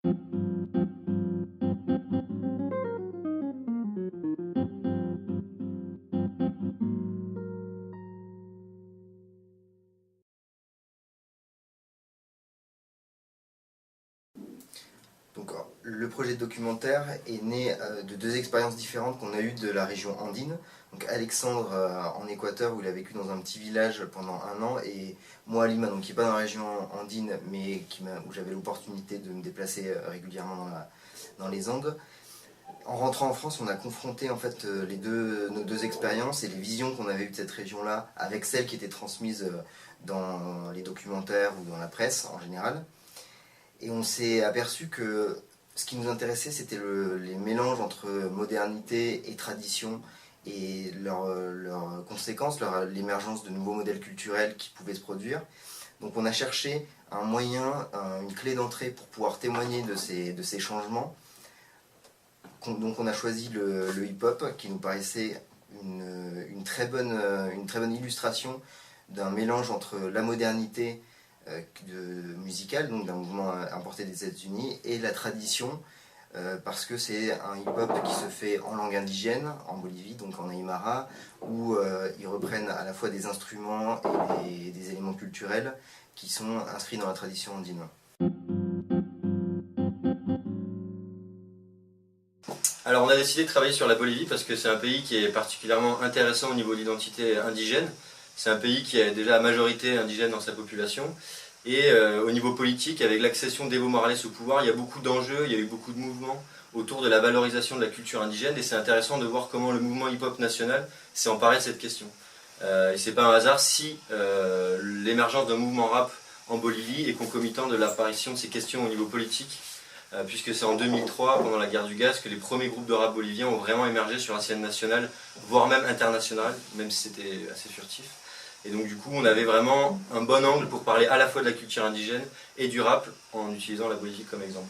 Donc, le projet de documentaire est né de deux expériences différentes qu'on a eues de la région andine. Donc Alexandre en Équateur, où il a vécu dans un petit village pendant 1 an, et moi à Lima, donc qui n'est pas dans la région andine, mais où j'avais l'opportunité de me déplacer régulièrement dans les Andes. En rentrant en France, on a confronté en fait nos deux expériences et les visions qu'on avait eues de cette région-là avec celles qui étaient transmises dans les documentaires ou dans la presse en général. Et on s'est aperçu que ce qui nous intéressait, c'était les mélanges entre modernité et tradition et leurs conséquences, l'émergence de nouveaux modèles culturels qui pouvaient se produire. Donc on a cherché un moyen, une clé d'entrée pour pouvoir témoigner de ces changements. Donc on a choisi le hip-hop qui nous paraissait une très bonne illustration d'un mélange entre la modernité musicale, donc d'un mouvement importé des États-Unis, et la tradition, parce que c'est un hip-hop qui se fait en langue indigène, en Bolivie, donc en Aymara, où ils reprennent à la fois des instruments et des éléments culturels qui sont inscrits dans la tradition andine. Alors on a décidé de travailler sur la Bolivie parce que c'est un pays qui est particulièrement intéressant au niveau de l'identité indigène. C'est un pays qui a déjà la majorité indigène dans sa population. Et au niveau politique, avec l'accession d'Evo Morales au pouvoir, il y a beaucoup d'enjeux, il y a eu beaucoup de mouvements autour de la valorisation de la culture indigène. Et c'est intéressant de voir comment le mouvement hip-hop national s'est emparé de cette question. Et c'est pas un hasard si l'émergence d'un mouvement rap en Bolivie est concomitant de l'apparition de ces questions au niveau politique. Puisque c'est en 2003, pendant la guerre du gaz, que les premiers groupes de rap boliviens ont vraiment émergé sur la scène nationale, voire même internationale, même si c'était assez furtif. Et donc du coup, on avait vraiment un bon angle pour parler à la fois de la culture indigène et du rap, en utilisant la Bolivie comme exemple.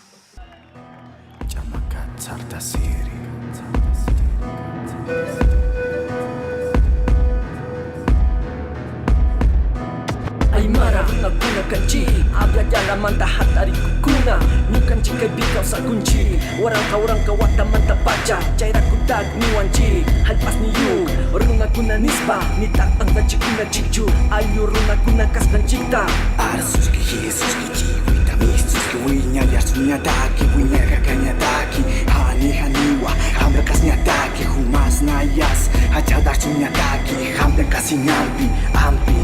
Aymara kuna kanci Aga jala manta hatari kukuna Nukan cikai bikau sa kunci Warang ka wata manta baca Caira kudag ni wanci Halpas ni yuk Runa kuna nisba Ni tatang baci kuna cikju Ayu runa kuna kas dan cipta Arsus ki Jesus ki ciwi Tamisus ki winya Liarsunya daki Winya kakanya daki Hani haniwa Hamda kasnya daki Humas nayas Hajadar sunya daki Hamda kasih ngampi Ampi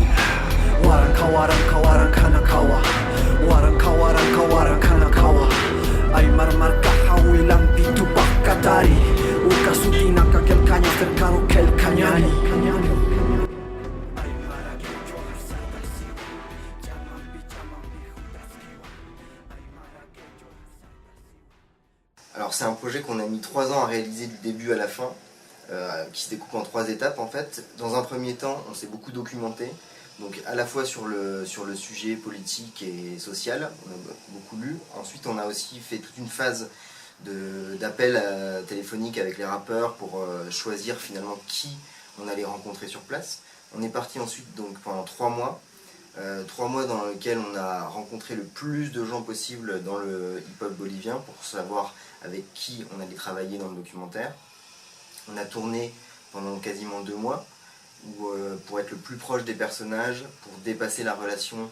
Warang kanakawa Warang kanakawa Ay marmar kahawi lang pitu bakatari Uka suti nakakil kanya Terkaro kel kanyani Alors c'est un projet qu'on a mis 3 ans à réaliser du début à la fin, qui se découpe en 3 étapes en fait. Dans un premier temps, on s'est beaucoup documenté, donc à la fois sur le sujet politique et social, on a beaucoup lu. Ensuite on a aussi fait toute une phase d'appel téléphonique avec les rappeurs pour choisir finalement qui on allait rencontrer sur place. On est parti ensuite donc pendant 3 mois. 3 mois dans lesquels on a rencontré le plus de gens possible dans le hip-hop bolivien pour savoir avec qui on allait travailler dans le documentaire. On a tourné pendant quasiment 2 mois pour être le plus proche des personnages, pour dépasser la relation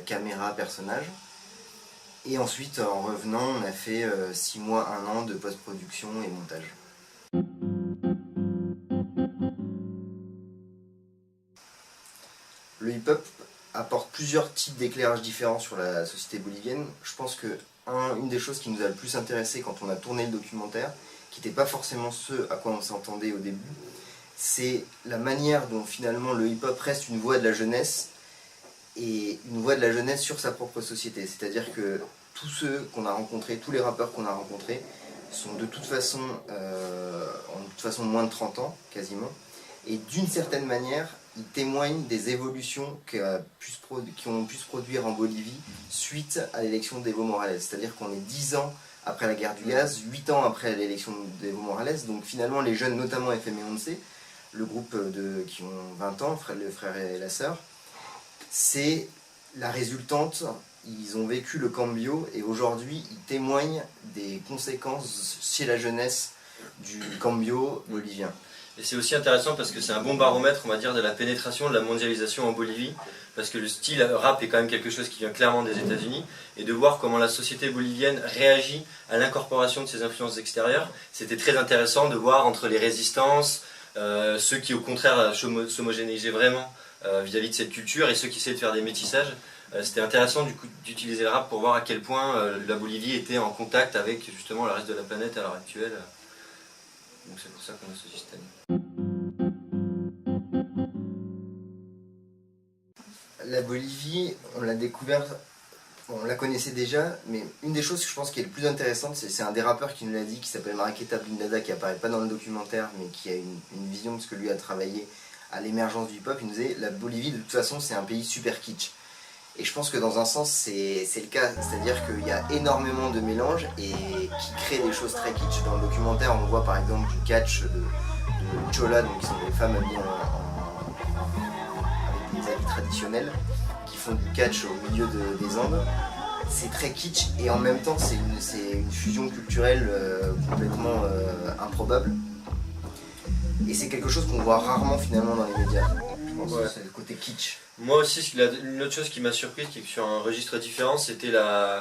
caméra-personnage. Et ensuite, en revenant, on a fait 6 mois, 1 an de post-production et montage. Le hip-hop apporte plusieurs types d'éclairages différents sur la société bolivienne. Je pense que une des choses qui nous a le plus intéressé quand on a tourné le documentaire, qui n'était pas forcément ce à quoi on s'entendait au début, c'est la manière dont finalement le hip-hop reste une voix de la jeunesse, et une voix de la jeunesse sur sa propre société. C'est-à-dire que tous ceux qu'on a rencontrés, tous les rappeurs qu'on a rencontrés, sont de toute façon, moins de 30 ans, quasiment, et d'une certaine manière, ils témoignent des évolutions qui ont pu se produire en Bolivie suite à l'élection d'Evo Morales. C'est-à-dire qu'on est 10 ans après la guerre du gaz, 8 ans après l'élection d'Evo Morales, donc finalement les jeunes, notamment FM11, le groupe qui ont 20 ans, le frère et la sœur, c'est la résultante, ils ont vécu le cambio et aujourd'hui ils témoignent des conséquences chez la jeunesse du cambio bolivien. Et c'est aussi intéressant parce que c'est un bon baromètre, on va dire, de la pénétration de la mondialisation en Bolivie, parce que le style rap est quand même quelque chose qui vient clairement des États-Unis, et de voir comment la société bolivienne réagit à l'incorporation de ces influences extérieures, c'était très intéressant de voir entre les résistances, ceux qui au contraire s'homogénéisaient vraiment vis-à-vis de cette culture, et ceux qui essaient de faire des métissages. C'était intéressant du coup d'utiliser le rap pour voir à quel point la Bolivie était en contact avec justement le reste de la planète à l'heure actuelle. Donc c'est pour ça qu'on a ce système. La Bolivie, on l'a découvert, on la connaissait déjà, mais une des choses que je pense qui est le plus intéressante, c'est un des rappeurs qui nous l'a dit, qui s'appelle Mariqueta Blindada, qui apparaît pas dans le documentaire, mais qui a une vision, parce que lui a travaillé à l'émergence du hip-hop. Il nous disait, la Bolivie, de toute façon, c'est un pays super kitsch. Et je pense que dans un sens, c'est le cas, c'est-à-dire qu'il y a énormément de mélanges et qui créent des choses très kitsch. Dans le documentaire, on voit par exemple du catch de chola, donc qui sont des femmes habillées avec des habits traditionnels, qui font du catch au milieu des Andes. C'est très kitsch et en même temps, c'est une fusion culturelle complètement improbable. Et c'est quelque chose qu'on voit rarement finalement dans les médias. Je pense que c'est le côté kitsch. Moi aussi, une autre chose qui m'a surpris, qui est que sur un registre différent, c'était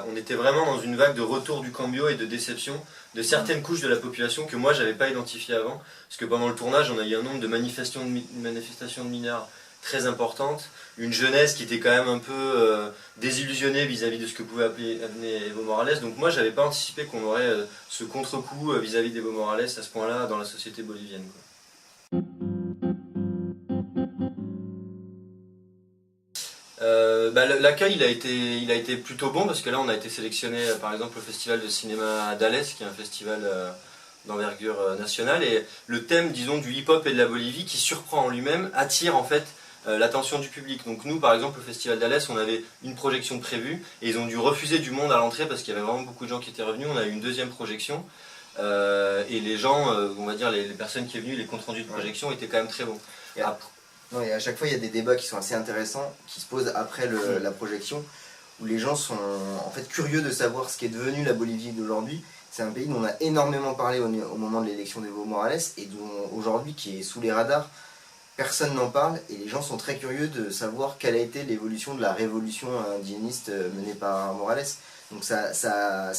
on était vraiment dans une vague de retour du cambio et de déception de certaines couches de la population que moi j'avais pas identifiées avant. Parce que pendant le tournage, on a eu un nombre de manifestations de mineurs très importantes, une jeunesse qui était quand même un peu désillusionnée vis-à-vis de ce que pouvait amener Evo Morales. Donc moi j'avais pas anticipé qu'on aurait ce contre-coup vis-à-vis d'Evo Morales à ce point-là dans la société bolivienne, quoi. L'accueil il a été plutôt bon parce que là on a été sélectionné par exemple au festival de cinéma d'Alès qui est un festival d'envergure nationale et le thème disons du hip-hop et de la Bolivie qui surprend en lui-même attire en fait l'attention du public. Donc nous par exemple au festival d'Alès on avait une projection prévue et ils ont dû refuser du monde à l'entrée parce qu'il y avait vraiment beaucoup de gens qui étaient revenus. On a eu une deuxième projection et les gens, on va dire les personnes qui sont venues, les comptes rendus de projection étaient quand même très bons. Non, et à chaque fois, il y a des débats qui sont assez intéressants, qui se posent après la projection, où les gens sont en fait curieux de savoir ce qu'est devenu la Bolivie d'aujourd'hui. C'est un pays dont on a énormément parlé au moment de l'élection d'Evo Morales, et dont aujourd'hui, qui est sous les radars, personne n'en parle, et les gens sont très curieux de savoir quelle a été l'évolution de la révolution indiéniste menée par Morales. Donc ça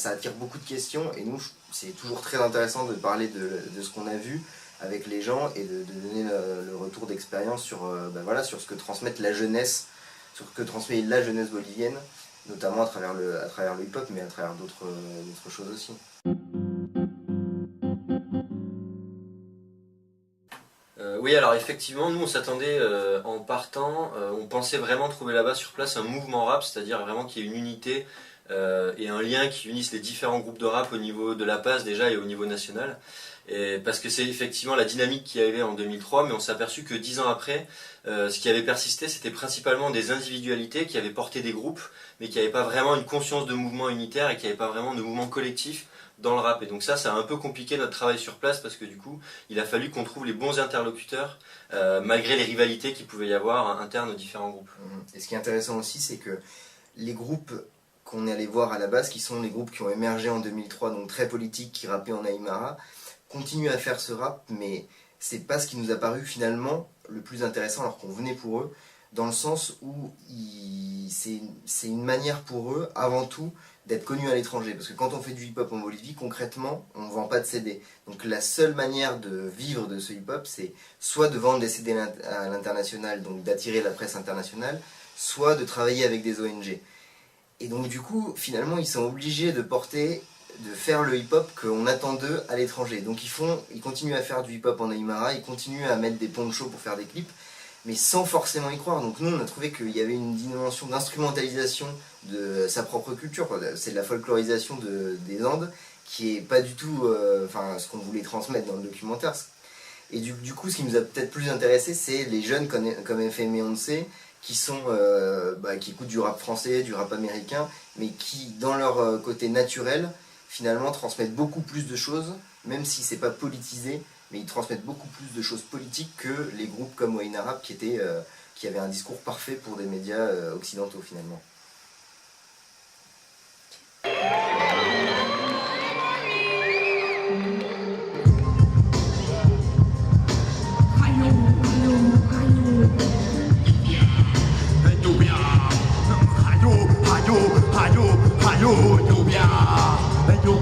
attire beaucoup de questions, et nous, c'est toujours très intéressant de parler de ce qu'on a vu avec les gens et de donner le retour d'expérience sur ce que transmette la jeunesse, sur ce que transmet la jeunesse bolivienne, notamment à travers le hip-hop, mais à travers d'autres choses aussi. Oui, alors effectivement, nous on s'attendait en partant, on pensait vraiment trouver là-bas sur place un mouvement rap, c'est-à-dire vraiment qu'il y ait une unité et un lien qui unisse les différents groupes de rap au niveau de La Paz déjà et au niveau national. Et parce que c'est effectivement la dynamique qu'il y avait en 2003, mais on s'est aperçu que 10 ans après, ce qui avait persisté, c'était principalement des individualités qui avaient porté des groupes, mais qui n'avaient pas vraiment une conscience de mouvement unitaire et qui n'avaient pas vraiment de mouvement collectif dans le rap. Et donc ça a un peu compliqué notre travail sur place parce que du coup, il a fallu qu'on trouve les bons interlocuteurs, malgré les rivalités qu'il pouvait y avoir internes aux différents groupes. Et ce qui est intéressant aussi, c'est que les groupes qu'on est allé voir à la base, qui sont les groupes qui ont émergé en 2003, donc très politiques, qui rappaient en Aymara, continuent à faire ce rap, mais c'est pas ce qui nous a paru finalement le plus intéressant alors qu'on venait pour eux, dans le sens où c'est une manière pour eux, avant tout, d'être connus à l'étranger. Parce que quand on fait du hip-hop en Bolivie, concrètement, on ne vend pas de CD. Donc la seule manière de vivre de ce hip-hop, c'est soit de vendre des CD à l'international, donc d'attirer la presse internationale, soit de travailler avec des ONG. Et donc du coup, finalement, ils sont obligés de faire le hip-hop qu'on attend d'eux à l'étranger. Donc ils continuent à faire du hip-hop en Aymara, ils continuent à mettre des ponchos pour faire des clips, mais sans forcément y croire. Donc nous, on a trouvé qu'il y avait une dimension d'instrumentalisation de sa propre culture. C'est de la folklorisation des Andes, qui est pas du tout ce qu'on voulait transmettre dans le documentaire. Et du coup, ce qui nous a peut-être plus intéressé, c'est les jeunes comme FM et Once, qui écoutent du rap français, du rap américain, mais qui, dans leur côté naturel, finalement transmettent beaucoup plus de choses, même si c'est pas politisé, mais ils transmettent beaucoup plus de choses politiques que les groupes comme Wayne Rap qui avaient un discours parfait pour des médias occidentaux finalement. Medyo